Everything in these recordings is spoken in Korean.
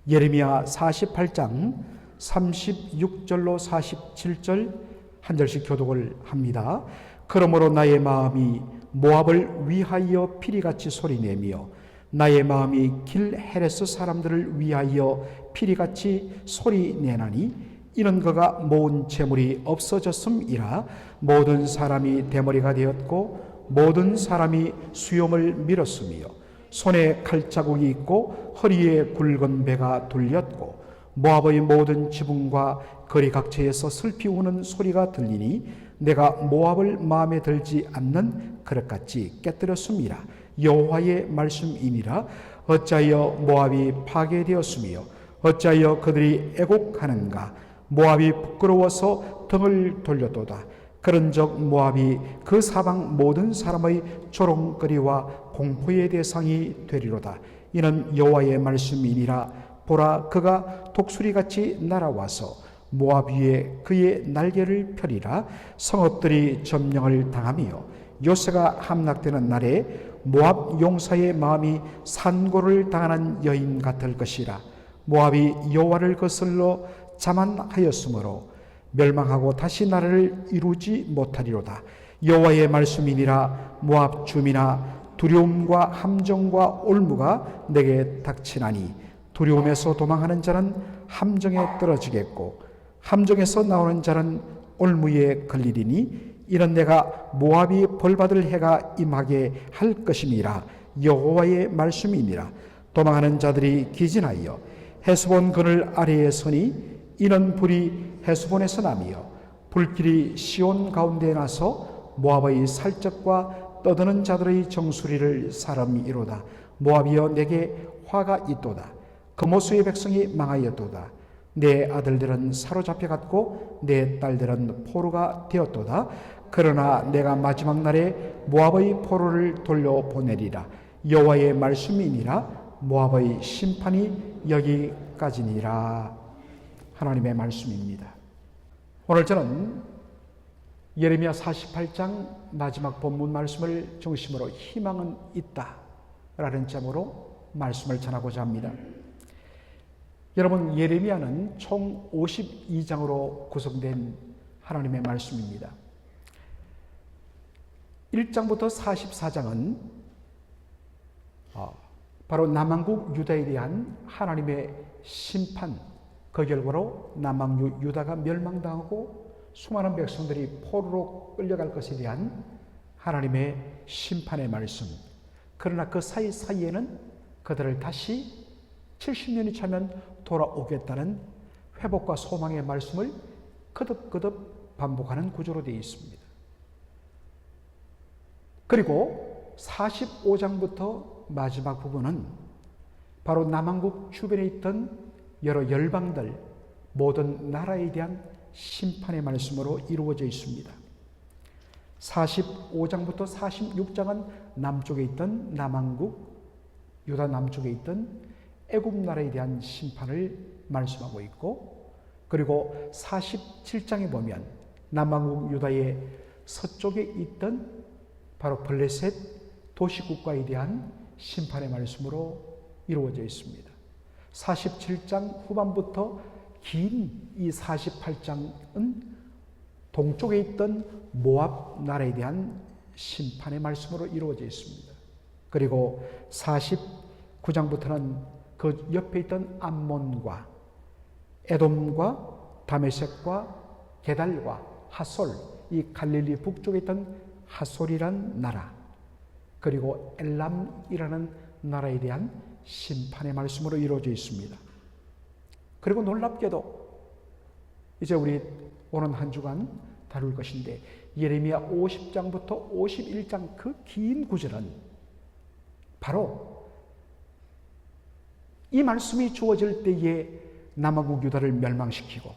예레미야 48장 36절로 47절 한 절씩 교독을 합니다. 그러므로 나의 마음이 모압을 위하여 피리같이 소리내며 나의 마음이 길 헤레스 사람들을 위하여 피리같이 소리내나니 이는 그가 모은 재물이 없어졌음이라. 모든 사람이 대머리가 되었고 모든 사람이 수염을 밀었으며 손에 칼자국이 있고 허리에 굵은 배가 돌렸고 모압의 모든 지붕과 거리 각처에서 슬피 우는 소리가 들리니 내가 모압을 마음에 들지 않는 그릇같이 깨뜨렸음이라. 여호와의 말씀이니라. 어찌하여 모압이 파괴되었으며 어찌하여 그들이 애곡하는가. 모압이 부끄러워서 등을 돌렸도다. 그런즉 모압이 그 사방 모든 사람의 조롱거리와 공포의 대상이 되리로다. 이는 여호와의 말씀이니라. 보라, 그가 독수리같이 날아와서 모압 위에 그의 날개를 펴리라. 성읍들이 점령을 당하며 요새가 함락되는 날에 모압 용사의 마음이 산고를 당하는 여인 같을 것이라. 모압이 여호와를 거슬러 자만하였으므로 멸망하고 다시 나라를 이루지 못하리로다. 여호와의 말씀이니라. 모압 주민아, 두려움과 함정과 올무가 내게 닥치나니 두려움에서 도망하는 자는 함정에 떨어지겠고 함정에서 나오는 자는 올무에 걸리리니 이는 내가 모압이 벌받을 해가 임하게 할 것임이라. 여호와의 말씀이니라. 도망하는 자들이 기진하여 헤스본 그늘 아래에 서니 이는 불이 헤스본에서 나며 불길이 시온 가운데에 나서 모압의 살적과 떠드는 자들의 정수리를 사람이로다. 모압이여, 내게 화가 있도다. 그모수의 백성이 망하였도다. 내 아들들은 사로잡혀갔고 내 딸들은 포로가 되었도다. 그러나 내가 마지막 날에 모압의 포로를 돌려보내리라. 여호와의 말씀이니라. 모압의 심판이 여기까지니라. 하나님의 말씀입니다. 오늘 저는 예레미야 48장 마지막 본문 말씀을 중심으로 희망은 있다 라는 제목으로 말씀을 전하고자 합니다. 여러분, 예레미야는 총 52장으로 구성된 하나님의 말씀입니다. 1장부터 44장은 바로 남왕국 유다에 대한 하나님의 심판, 그 결과로 남왕국 유다가 멸망당하고 수많은 백성들이 포로로 끌려갈 것에 대한 하나님의 심판의 말씀. 그러나 그 사이사이에는 그들을 다시 70년이 차면 돌아오겠다는 회복과 소망의 말씀을 거듭거듭 반복하는 구조로 되어 있습니다. 그리고 45장부터 마지막 부분은 바로 남왕국 주변에 있던 여러 열방들, 모든 나라에 대한 심판의 말씀으로 이루어져 있습니다. 45장부터 46장은 남쪽에 있던 남왕국, 유다 남쪽에 있던 애굽 나라에 대한 심판을 말씀하고 있고, 그리고 47장에 보면 남왕국 유다의 서쪽에 있던 바로 블레셋 도시국가에 대한 심판의 말씀으로 이루어져 있습니다. 47장 후반부터 긴 이 48장은 동쪽에 있던 모압 나라에 대한 심판의 말씀으로 이루어져 있습니다. 그리고 49장부터는 그 옆에 있던 암몬과 에돔과 다메섹과 게달과 하솔, 이 갈릴리 북쪽에 있던 하솔이란 나라, 그리고 엘람이라는 나라에 대한 심판의 말씀으로 이루어져 있습니다. 그리고 놀랍게도 이제 우리 오는 한 주간 다룰 것인데, 예레미야 50장부터 51장 그 긴 구절은 바로 이 말씀이 주어질 때에 남왕국 유다를 멸망시키고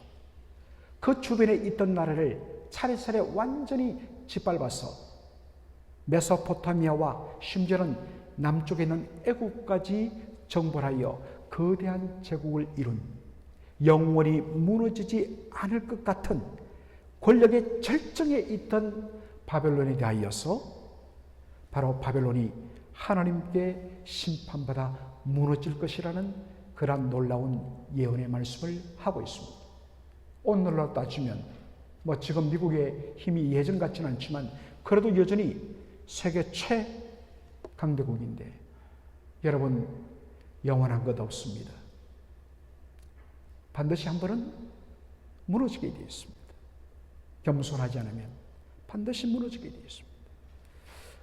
그 주변에 있던 나라를 차례차례 완전히 짓밟아서 메소포타미아와 심지어는 남쪽에 있는 애국까지 정벌하여 거대한 제국을 이룬, 영원히 무너지지 않을 것 같은 권력의 절정에 있던 바벨론에 대하여서 바로 바벨론이 하나님께 심판받아 무너질 것이라는 그러한 놀라운 예언의 말씀을 하고 있습니다. 오늘날로 따지면 지금 미국의 힘이 예전 같지는 않지만 그래도 여전히 세계 최강대국인데 여러분, 영원한 것 없습니다. 반드시 한 번은 무너지게 되어 있습니다. 겸손하지 않으면 반드시 무너지게 되어 있습니다.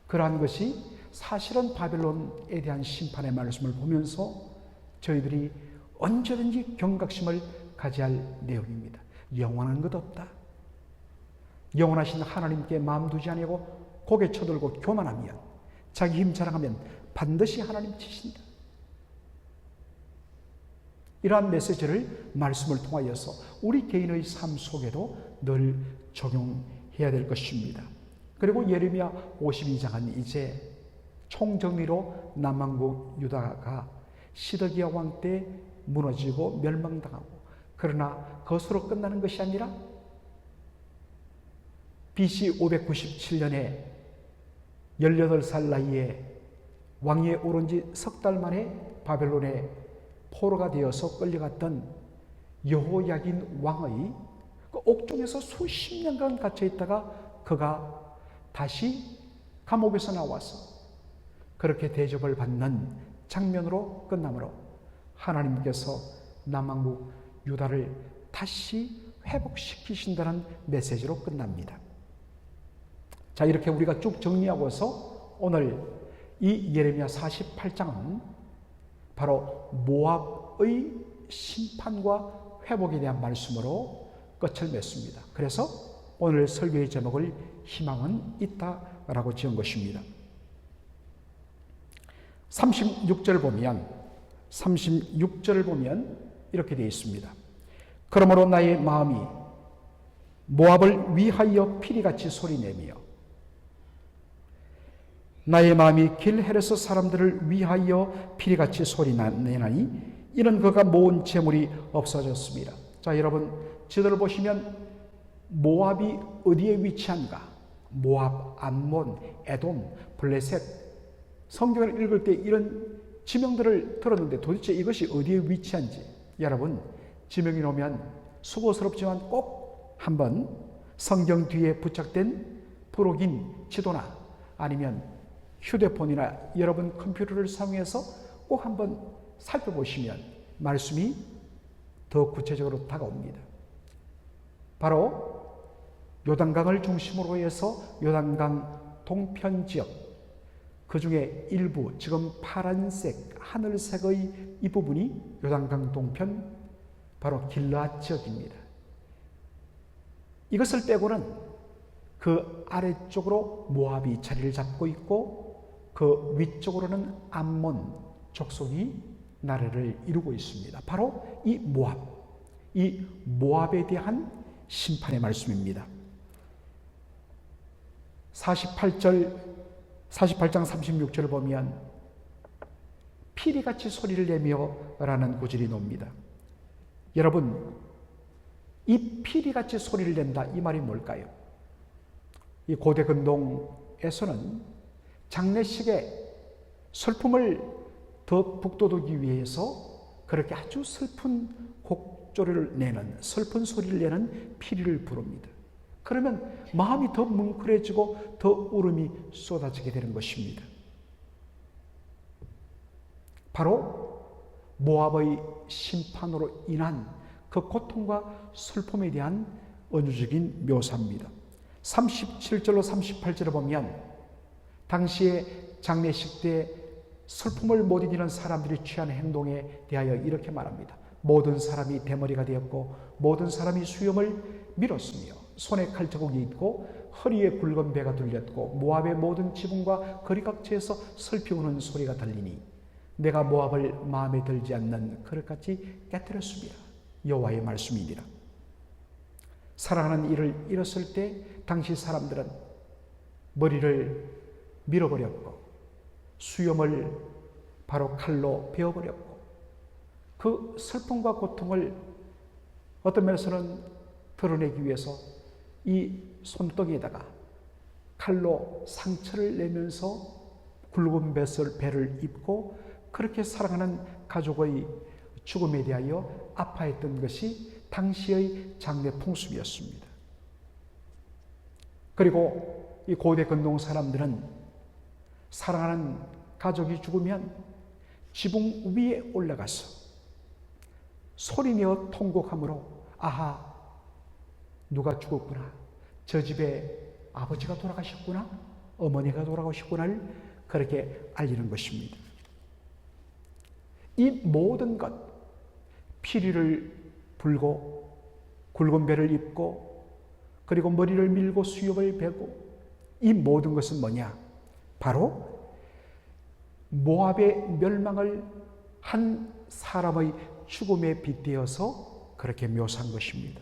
그러한 것이 사실은 바벨론에 대한 심판의 말씀을 보면서 저희들이 언제든지 경각심을 가져야 할 내용입니다. 영원한 것 없다. 영원하신 하나님께 마음 두지 아니하고 고개 쳐들고 교만하면, 자기 힘 자랑하면 반드시 하나님 치신다. 이러한 메시지를 말씀을 통하여서 우리 개인의 삶 속에도 늘 적용해야 될 것입니다. 그리고 예레미야 52장은 이제 총정리로 남왕국 유다가 시드기야 왕 때 무너지고 멸망당하고, 그러나 그것으로 끝나는 것이 아니라 BC 597년에 18살 나이에 왕위에 오른 지 석 달 만에 바벨론에 포로가 되어서 끌려갔던 여호야긴 왕의 그 옥중에서 수십 년간 갇혀 있다가 그가 다시 감옥에서 나와서 그렇게 대접을 받는 장면으로 끝나므로 하나님께서 남왕국 유다를 다시 회복시키신다는 메시지로 끝납니다. 자, 이렇게 우리가 쭉 정리하고서 오늘 이 예레미야 48장은 바로 모압의 심판과 회복에 대한 말씀으로 끝을 맺습니다. 그래서 오늘 설교의 제목을 희망은 있다라고 지은 것입니다. 36절을 보면 이렇게 되어 있습니다. 그러므로 나의 마음이 모압을 위하여 피리같이 소리내며 나의 마음이 길헤레스 사람들을 위하여 피리같이 소리내나니 이는 그가 모은 재물이 없어졌습니다. 자, 여러분 지도를 보시면 모압이 어디에 위치한가? 모압, 암몬, 에돔, 블레셋, 성경을 읽을 때 이런 지명들을 들었는데 도대체 이것이 어디에 위치한지 여러분 지명이 나오면 수고스럽지만 꼭 한번 성경 뒤에 부착된 프로긴 지도나 아니면 휴대폰이나 여러분 컴퓨터를 사용해서 꼭 한번 살펴보시면 말씀이 더 구체적으로 다가옵니다. 바로 요단강을 중심으로 해서 요단강 동편 지역, 그 중에 일부 지금 파란색, 하늘색의 이 부분이 요단강 동편 바로 길르앗 지역입니다. 이것을 빼고는 그 아래쪽으로 모압이 자리를 잡고 있고 그 위쪽으로는 암몬 족속이 나라를 이루고 있습니다. 바로 이 모압에 대한 심판의 말씀입니다. 48장 36절을 보면 피리같이 소리를 내며 라는 구절이 나옵니다. 여러분, 이 피리같이 소리를 낸다, 이 말이 뭘까요? 이 고대 근동에서는 장례식에 슬픔을 더 북돋우기 위해서 그렇게 아주 슬픈 곡조를 내는, 슬픈 소리를 내는 피리를 부릅니다. 그러면 마음이 더 뭉클해지고 더 울음이 쏟아지게 되는 것입니다. 바로 모압의 심판으로 인한 그 고통과 슬픔에 대한 은유적인 묘사입니다. 37절로 38절을 보면 당시에 장례식 때 슬픔을 못 이기는 사람들이 취한 행동에 대하여 이렇게 말합니다. 모든 사람이 대머리가 되었고 모든 사람이 수염을 밀었으며 손에 칼자국이 있고 허리에 굵은 배가 들렸고 모압의 모든 지붕과 거리각지에서 슬피 우는 소리가 들리니 내가 모압을 마음에 들지 않는 그릇같이 깨뜨렸습니다. 여호와의 말씀이니라. 사랑하는 이를 잃었을 때 당시 사람들은 머리를 밀어버렸고 수염을 바로 칼로 베어버렸고 그 슬픔과 고통을 어떤 면에서는 드러내기 위해서 이 손떡에다가 칼로 상처를 내면서 굵은 배를 입고 그렇게 사랑하는 가족의 죽음에 대하여 아파했던 것이 당시의 장례 풍습이었습니다. 그리고 이 고대 근동 사람들은 사랑하는 가족이 죽으면 지붕 위에 올라가서 소리내어 통곡함으로 아하, 누가 죽었구나, 저 집에 아버지가 돌아가셨구나, 어머니가 돌아가셨구나를 그렇게 알리는 것입니다. 이 모든 것, 피리를 불고 굵은 배를 입고 그리고 머리를 밀고 수염을 베고, 이 모든 것은 뭐냐? 바로 모압의 멸망을 한 사람의 죽음에 빗대어서 그렇게 묘사한 것입니다.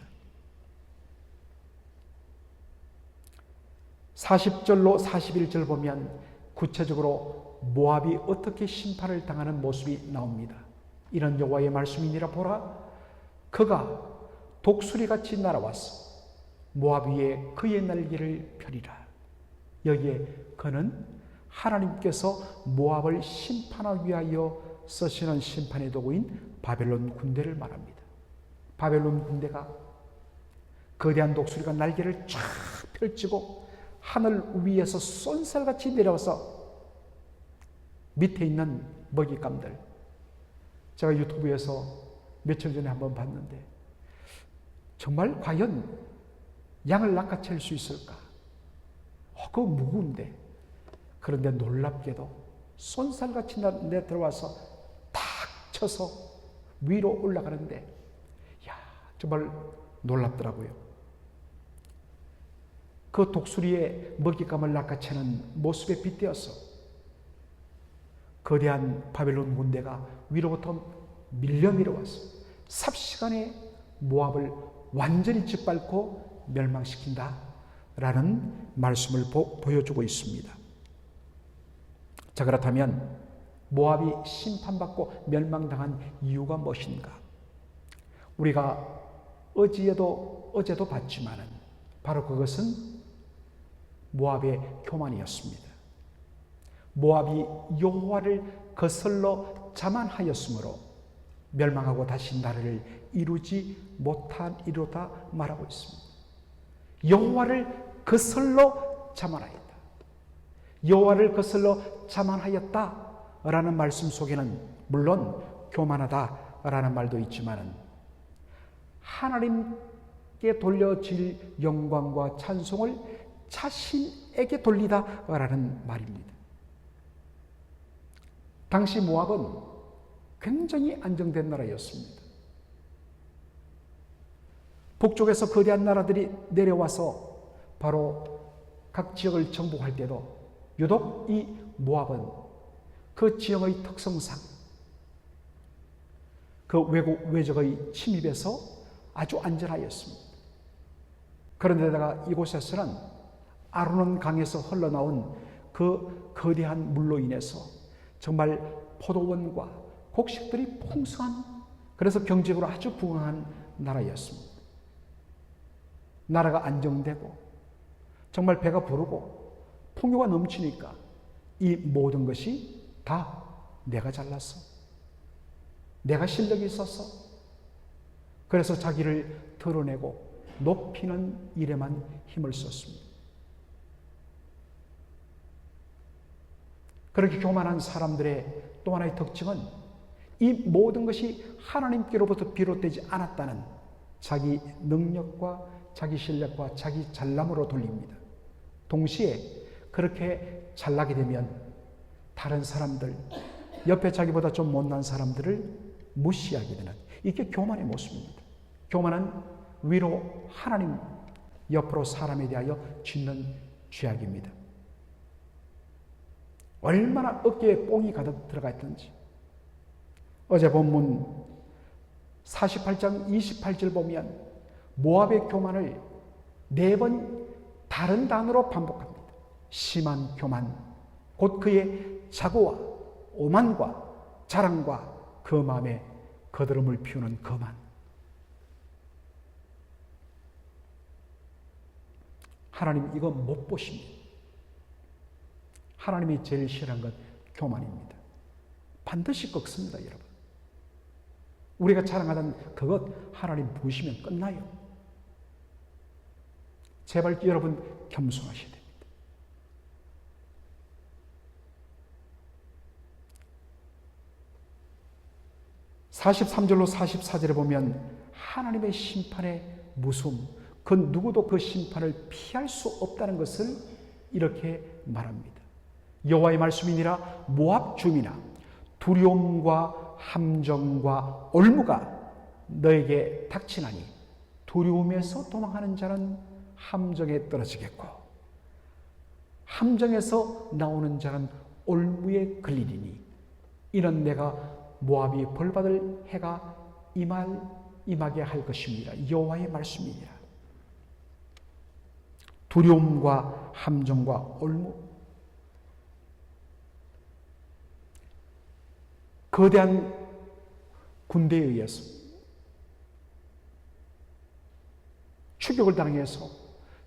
40절로 41절 보면 구체적으로 모압이 어떻게 심판을 당하는 모습이 나옵니다. 이런 여호와의 말씀이니라. 보라, 그가 독수리같이 날아와서 모압 위에 그의 날개를 펴리라. 여기에 그는 하나님께서 모압을 심판하기 위하여 쓰시는 심판의 도구인 바벨론 군대를 말합니다. 바벨론 군대가 거대한 독수리가 날개를 쫙 펼치고 하늘 위에서 쏜살같이 내려와서 밑에 있는 먹잇감들, 제가 유튜브에서 며칠 전에 한번 봤는데 정말 과연 양을 낚아챌 수 있을까? 그거 무거운데. 그런데 놀랍게도 쏜살같이 들어와서 탁 쳐서 위로 올라가는데, 야, 정말 놀랍더라고요. 그 독수리의 먹잇감을 낚아채는 모습에 빗대어서 거대한 바벨론 군대가 위로부터 밀려 내려와서 삽시간에 모압을 완전히 짓밟고 멸망시킨다 라는 말씀을 보여주고 있습니다. 자, 그렇다면 모압이 심판받고 멸망당한 이유가 무엇인가? 우리가 어제도 봤지만은 바로 그것은 모압의 교만이었습니다. 모압이 여호와를 거슬러 자만하였으므로 멸망하고 다시 나라를 이루지 못하리로다 말하고 있습니다. 여호와를 거슬러 자만하였다. 여호와를 거슬러 자만하였다라는 말씀 속에는 물론 교만하다라는 말도 있지만은 하나님께 돌려질 영광과 찬송을 자신에게 돌리다라는 말입니다. 당시 모압은 굉장히 안정된 나라였습니다. 북쪽에서 거대한 나라들이 내려와서 바로 각 지역을 정복할 때도 유독 이 모압은 그 지역의 특성상 그 외적의 침입에서 아주 안전하였습니다. 그런데다가 이곳에서는 아르논 강에서 흘러나온 그 거대한 물로 인해서 정말 포도원과 곡식들이 풍성한, 그래서 경제적으로 아주 부강한 나라였습니다. 나라가 안정되고 정말 배가 부르고 풍요가 넘치니까 이 모든 것이 다 내가 잘났어, 내가 실력이 있어서, 그래서 자기를 드러내고 높이는 일에만 힘을 썼습니다. 그렇게 교만한 사람들의 또 하나의 특징은 이 모든 것이 하나님께로부터 비롯되지 않았다는 자기 능력과 자기 실력과 자기 잘남으로 돌립니다. 동시에 그렇게 잘나게 되면 다른 사람들, 옆에 자기보다 좀 못난 사람들을 무시하게 되는, 이게 교만의 모습입니다. 교만은 위로 하나님, 옆으로 사람에 대하여 짓는 죄악입니다. 얼마나 어깨에 뽕이 가득 들어가 있던지. 어제 본문 48장 28절 보면 모압의 교만을 4번 다른 단어로 반복합니다. 심한 교만, 곧 그의 자고와 오만과 자랑과 그 마음에 거드름을 피우는 거만. 하나님 이거 못 보십니다. 하나님이 제일 싫어하는 것 교만입니다. 반드시 꺾습니다, 여러분. 우리가 자랑하던 그것 하나님 부으시면 끝나요. 제발 여러분 겸손하셔야 됩니다. (43절로 44절에) 보면 하나님의 심판의 무서움, 그 누구도 그 심판을 피할 수 없다는 것을 이렇게 말합니다. 여호와의 말씀이니라 모압 주민아, 두려움과 함정과 올무가 너에게 닥치나니 두려움에서 도망하는 자는 함정에 떨어지겠고 함정에서 나오는 자는 올무에 걸리리니 이는 내가 모압이 벌받을 해가 임하게 할 것입니다. 여호와의 말씀이니라. 두려움과 함정과 올무, 거대한 군대에 의해서 추격을 당해서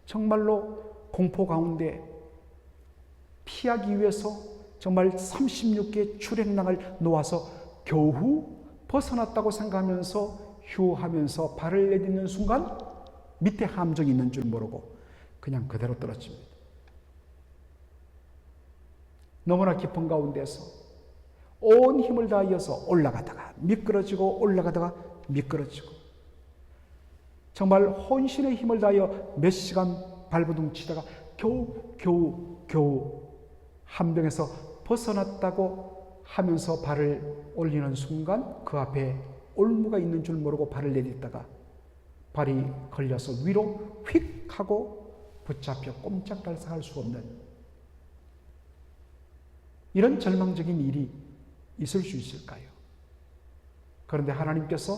정말로 공포 가운데 피하기 위해서 정말 36개의 출행랑을 놓아서 겨우 벗어났다고 생각하면서 휴하면서 발을 내딛는 순간 밑에 함정이 있는 줄 모르고 그냥 그대로 떨어집니다. 너무나 깊은 가운데서 온 힘을 다하여서 올라가다가 미끄러지고 올라가다가 미끄러지고 정말 혼신의 힘을 다하여 몇 시간 발버둥 치다가 겨우 함정에서 벗어났다고 하면서 발을 올리는 순간 그 앞에 올무가 있는 줄 모르고 발을 내딛다가 발이 걸려서 위로 휙 하고 붙잡혀 꼼짝달싹할 수 없는 이런 절망적인 일이 있을 수 있을까요? 그런데 하나님께서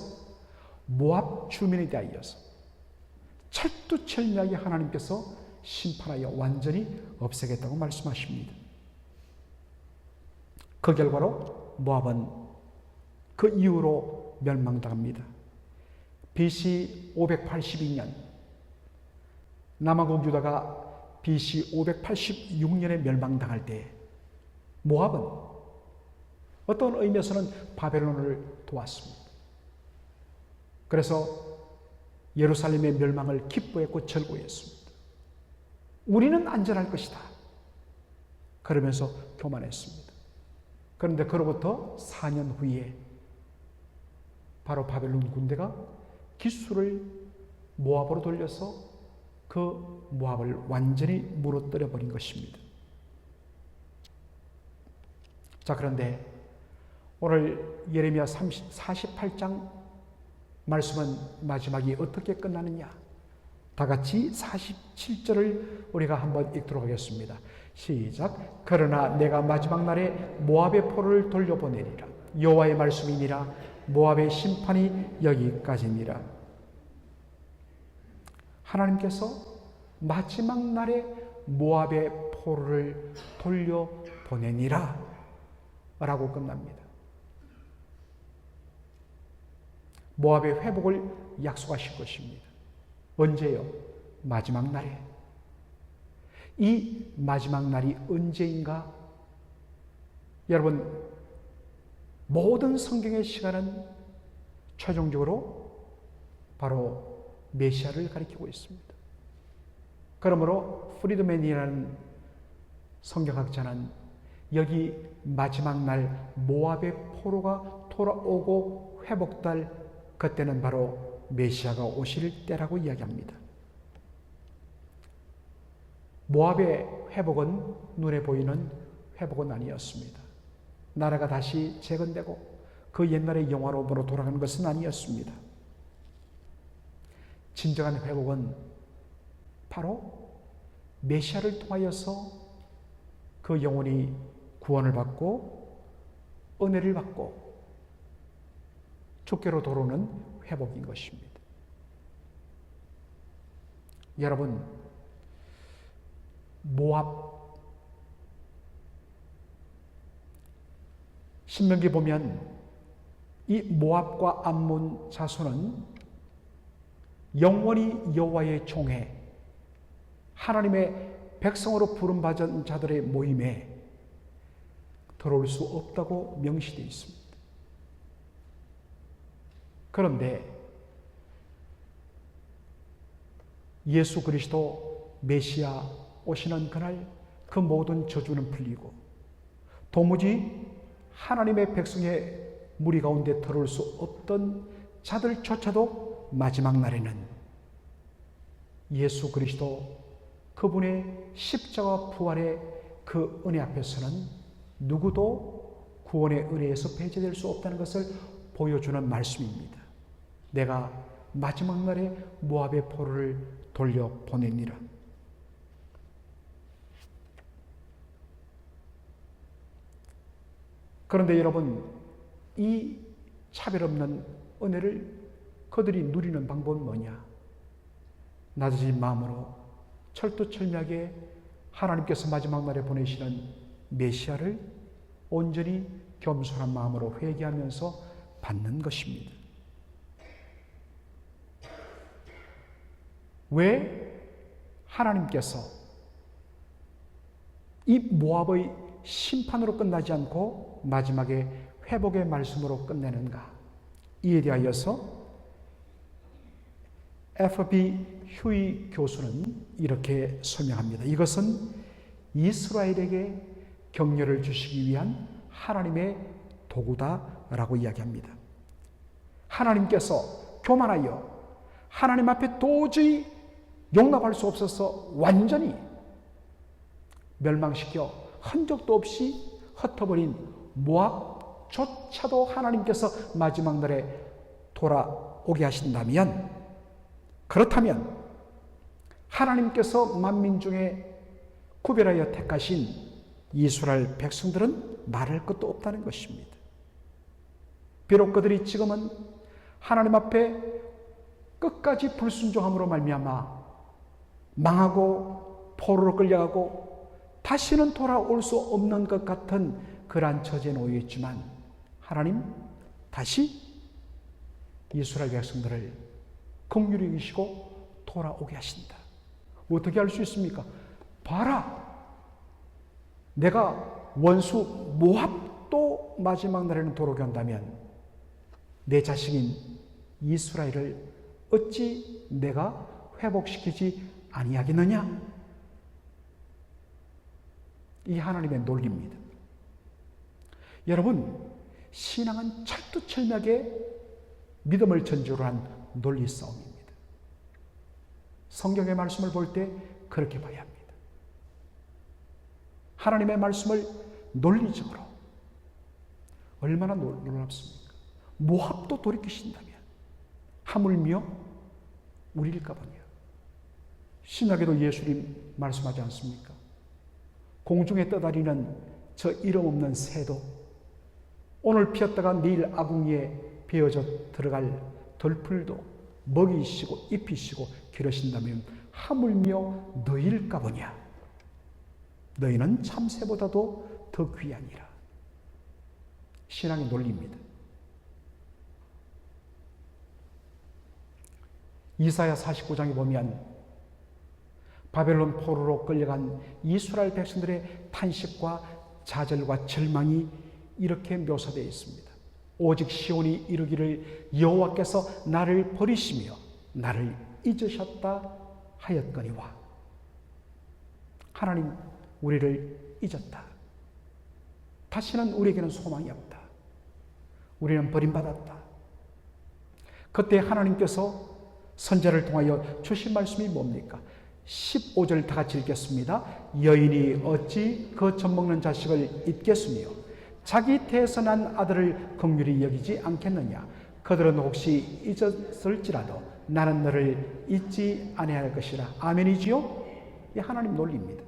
모압 주민에 대하여서 철두철미하게 하나님께서 심판하여 완전히 없애겠다고 말씀하십니다. 그 결과로 모압은 그 이후로 멸망당합니다. BC 582년 남아국 유다가 BC 586년에 멸망당할 때 모압은 어떤 의미에서는 바벨론을 도왔습니다. 그래서 예루살렘의 멸망을 기뻐했고 절구했습니다. 우리는 안전할 것이다. 그러면서 교만했습니다. 그런데 그로부터 4년 후에 바로 바벨론 군대가 기수를 모압으로 돌려서 그 모압을 완전히 무너뜨려 버린 것입니다. 자, 그런데 오늘 예레미야 48장 말씀은 마지막이 어떻게 끝나느냐? 다 같이 47절을 우리가 한번 읽도록 하겠습니다. 시작. 그러나 내가 마지막 날에 모압의 포를 돌려보내리라. 여호와의 말씀이니라. 모압의 심판이 여기까지니라. 하나님께서 마지막 날에 모압의 포를 돌려보내니라 라고 끝납니다. 모압의 회복을 약속하실 것입니다. 언제요? 마지막 날에. 이 마지막 날이 언제인가? 여러분, 모든 성경의 시간은 최종적으로 바로 메시아를 가리키고 있습니다. 그러므로 프리드맨이라는 성경학자는 여기 마지막 날 모압의 포로가 돌아오고 회복될 그때는 바로 메시아가 오실 때라고 이야기합니다. 모압의 회복은 눈에 보이는 회복은 아니었습니다. 나라가 다시 재건되고 그 옛날의 영화로부로 돌아가는 것은 아니었습니다. 진정한 회복은 바로 메시아를 통하여서 그 영혼이 구원을 받고 은혜를 받고 주께로 돌아오는 회복인 것입니다. 여러분, 모압 신명기 보면 이 모압과 암몬 자손은 영원히 여호와의 종에 하나님의 백성으로 부름받은 자들의 모임에 들어올 수 없다고 명시되어 있습니다. 그런데 예수 그리스도 메시아 오시는 그날 그 모든 저주는 풀리고 도무지 하나님의 백성의 무리 가운데 들어올 수 없던 자들조차도 마지막 날에는 예수 그리스도 그분의 십자가 부활의 그 은혜 앞에서는 누구도 구원의 은혜에서 배제될 수 없다는 것을 보여주는 말씀입니다. 내가 마지막 날에 모압의 포로를 돌려보내니라. 그런데 여러분, 이 차별 없는 은혜를 그들이 누리는 방법은 뭐냐? 낮아진 마음으로 철두철미하게 하나님께서 마지막 날에 보내시는 메시아를 온전히 겸손한 마음으로 회개하면서 받는 것입니다. 왜 하나님께서 이 모압의 심판으로 끝나지 않고 마지막에 회복의 말씀으로 끝내는가? 이에 대하여서 F.B. 휴이 교수는 이렇게 설명합니다. 이것은 이스라엘에게 격려를 주시기 위한 하나님의 도구다라고 이야기합니다. 하나님께서 교만하여 하나님 앞에 도저히 용납할 수 없어서 완전히 멸망시켜 흔적도 없이 흩어버린 모압조차도 하나님께서 마지막 날에 돌아오게 하신다면, 그렇다면 하나님께서 만민 중에 구별하여 택하신 이스라엘 백성들은 말할 것도 없다는 것입니다. 비록 그들이 지금은 하나님 앞에 끝까지 불순종함으로 말미암아 망하고 포로로 끌려가고 다시는 돌아올 수 없는 것 같은 그러한 처지에 놓여 있지만, 하나님 다시 이스라엘 백성들을 긍휼히 여기시고 돌아오게 하신다. 어떻게 할 수 있습니까? 봐라, 내가 원수 모압도 마지막 날에는 돌아오게 한다면 내 자식인 이스라엘을 어찌 내가 회복시키지 아니하겠느냐? 이 하나님의 논리입니다. 여러분, 신앙은 철두철미하게 믿음을 전제로 한 논리 싸움입니다. 성경의 말씀을 볼 때 그렇게 봐야 합니다. 하나님의 말씀을 논리적으로, 얼마나 놀랍습니까? 모압도 돌이키신다면 하물며 우리일까보냐. 신약에도 예수님 말씀하지 않습니까? 공중에 떠다니는 저 이름 없는 새도 오늘 피었다가 내일 아궁이에 베어져 들어갈 덜풀도 먹이시고 입히시고 기르신다면 하물며 너희일까보냐. 너희는 참새보다도 더 귀하니라. 신앙의 논리입니다. 이사야 49장에 보면 바벨론 포로로 끌려간 이스라엘 백성들의 탄식과 좌절과 절망이 이렇게 묘사되어 있습니다. 오직 시온이 이르기를 여호와께서 나를 버리시며 나를 잊으셨다 하였거니와. 하나님 우리를 잊었다. 다시는 우리에게는 소망이 없다. 우리는 버림받았다. 그때 하나님께서 선지자를 통하여 주신 말씀이 뭡니까? 15절 다 같이 읽겠습니다. 여인이 어찌 그 젖먹는 자식을 잊겠으며 자기 태에서 난 아들을 긍휼히 여기지 않겠느냐. 그들은 혹시 잊었을지라도 나는 너를 잊지 아니할 것이라. 아멘이지요? 이 하나님 논리입니다.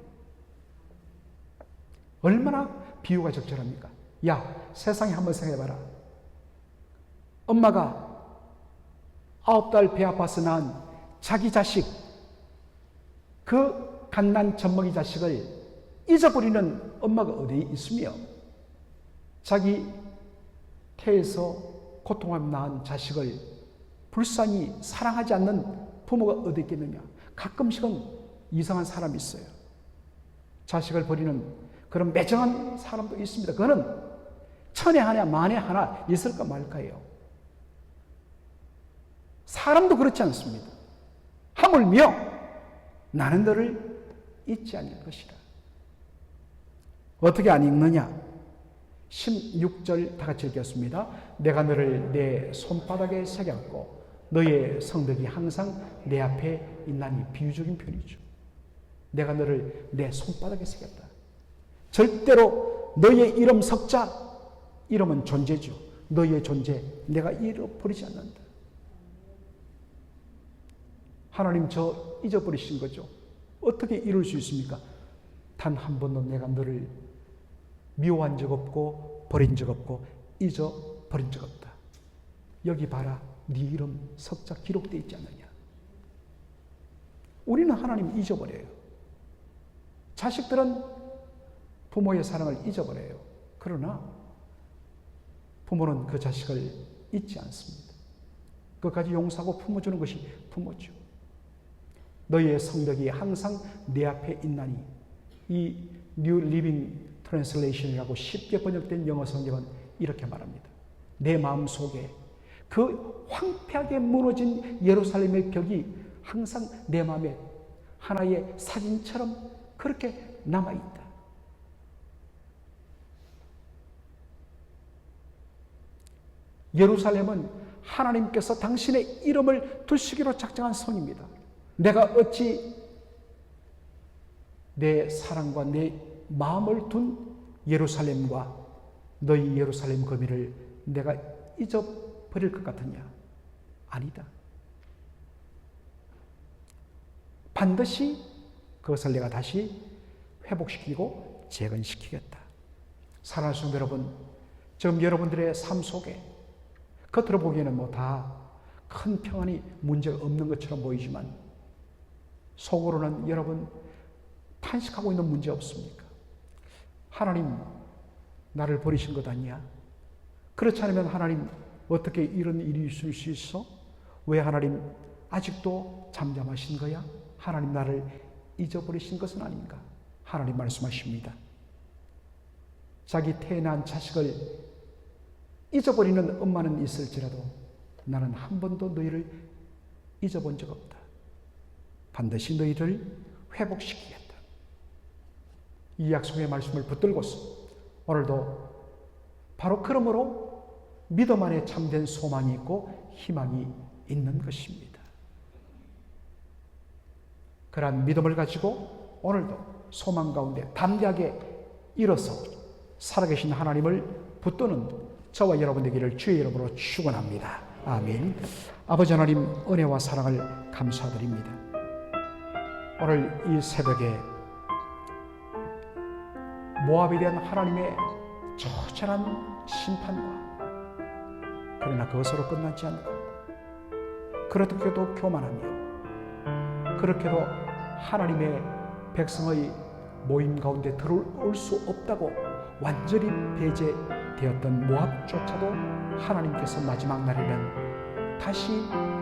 얼마나 비유가 적절합니까? 야, 세상에 한번 생각해봐라. 엄마가 9달 배 아파서 낳은 자기 자식, 그 갓난 젖먹이 자식을 잊어버리는 엄마가 어디 있으며, 자기 태에서 고통하며 낳은 자식을 불쌍히 사랑하지 않는 부모가 어디 있겠느냐. 가끔씩은 이상한 사람이 있어요. 자식을 버리는 그런 매정한 사람도 있습니다. 그거는 천에 하나 만에 하나 있을까 말까요. 사람도 그렇지 않습니다. 하물며 나는 너를 잊지 않을 것이라. 어떻게 안 읽느냐? 16절 다 같이 읽겠습니다. 내가 너를 내 손바닥에 새겼고 너의 성벽이 항상 내 앞에 있나니. 비유적인 표현이죠. 내가 너를 내 손바닥에 새겼다. 절대로 너의 이름 석자, 이름은 존재죠. 너의 존재 내가 잃어버리지 않는다. 하나님 저 잊어버리신 거죠. 어떻게 이룰 수 있습니까? 단 한 번도 내가 너를 미워한 적 없고 버린 적 없고 잊어버린 적 없다. 여기 봐라, 네 이름 석자 기록되어 있지 않느냐. 우리는 하나님 잊어버려요. 자식들은 부모의 사랑을 잊어버려요. 그러나 부모는 그 자식을 잊지 않습니다. 끝까지 용서하고 품어주는 것이 부모죠. 너희의 성벽이 항상 내 앞에 있나니. 이 New Living Translation이라고 쉽게 번역된 영어 성경은 이렇게 말합니다. 내 마음 속에 그 황폐하게 무너진 예루살렘의 벽이 항상 내 마음에 하나의 사진처럼 그렇게 남아있다. 예루살렘은 하나님께서 당신의 이름을 두시기로 작정한 성입니다. 내가 어찌 내 사랑과 내 마음을 둔 예루살렘과 너희 예루살렘 거미를 내가 잊어버릴 것 같으냐? 아니다. 반드시 그것을 내가 다시 회복시키고 재건시키겠다. 사랑하는 성도 여러분, 지금 여러분들의 삶 속에 겉으로 보기에는 뭐 다 큰 평안이 문제가 없는 것처럼 보이지만 속으로는 여러분 탄식하고 있는 문제 없습니까? 하나님 나를 버리신 것 아니야? 그렇지 않으면 하나님 어떻게 이런 일이 있을 수 있어? 왜 하나님 아직도 잠잠하신 거야? 하나님 나를 잊어버리신 것은 아닌가? 하나님 말씀하십니다. 자기 태어난 자식을 잊어버리는 엄마는 있을지라도 나는 한 번도 너희를 잊어본 적 없다. 반드시 너희를 회복시키겠다. 이 약속의 말씀을 붙들고서 오늘도 바로 그러므로 믿음 안에 참된 소망이 있고 희망이 있는 것입니다. 그러한 믿음을 가지고 오늘도 소망 가운데 담대하게 일어서 살아계신 하나님을 붙드는 저와 여러분 되기를 주의 이름으로 축원합니다. 아멘. 아버지 하나님 은혜와 사랑을 감사드립니다. 오늘 이 새벽에 모압에 대한 하나님의 처절한 심판과 그러나 그것으로 끝나지 않고 그렇게도 교만하며 그렇게도 하나님의 백성의 모임 가운데 들어올 수 없다고 완전히 배제되었던 모압조차도 하나님께서 마지막 날에는 다시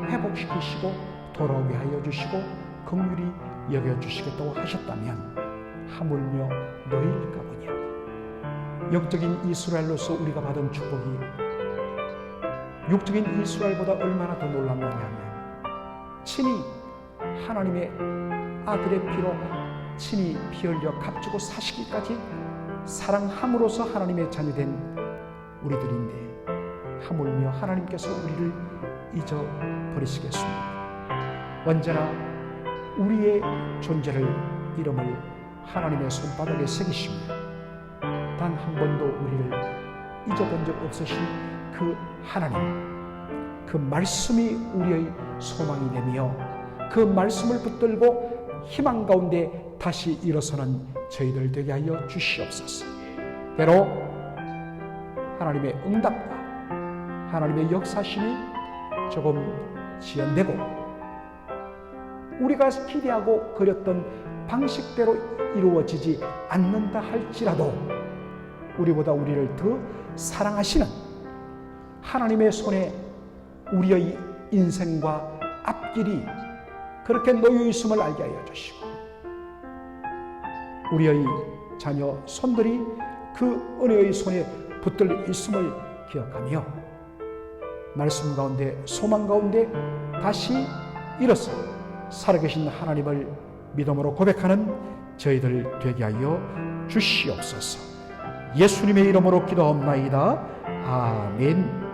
회복시키시고 돌아오게 하여 주시고 긍휼히 여겨주시겠다고 하셨다면 하물며 너희일까 보냐. 영적인 이스라엘로서 우리가 받은 축복이 육적인 이스라엘보다 얼마나 더 놀란 거냐면 친히 하나님의 아들의 피로 친히 피 흘려 값주고 사시기까지 사랑함으로써 하나님의 자녀된 우리들인데 하물며 하나님께서 우리를 잊어버리시겠습니까? 언제나 우리의 존재를 이름을 하나님의 손바닥에 새기시며 단 한 번도 우리를 잊어본 적 없으신 그 하나님, 그 말씀이 우리의 소망이 되며 그 말씀을 붙들고 희망 가운데 다시 일어서는 저희들 되게 하여 주시옵소서. 때로 하나님의 응답과 하나님의 역사심이 조금 지연되고 우리가 기대하고 그렸던 방식대로 이루어지지 않는다 할지라도 우리보다 우리를 더 사랑하시는 하나님의 손에 우리의 인생과 앞길이 그렇게 놓여 있음을 알게 하여 주시고 우리의 자녀 손들이 그 은혜의 손에 붙들려 있음을 기억하며 말씀 가운데, 소망 가운데 다시 일어서 살아계신 하나님을 믿음으로 고백하는 저희들 되게 하여 주시옵소서. 예수님의 이름으로 기도하옵나이다. 아멘.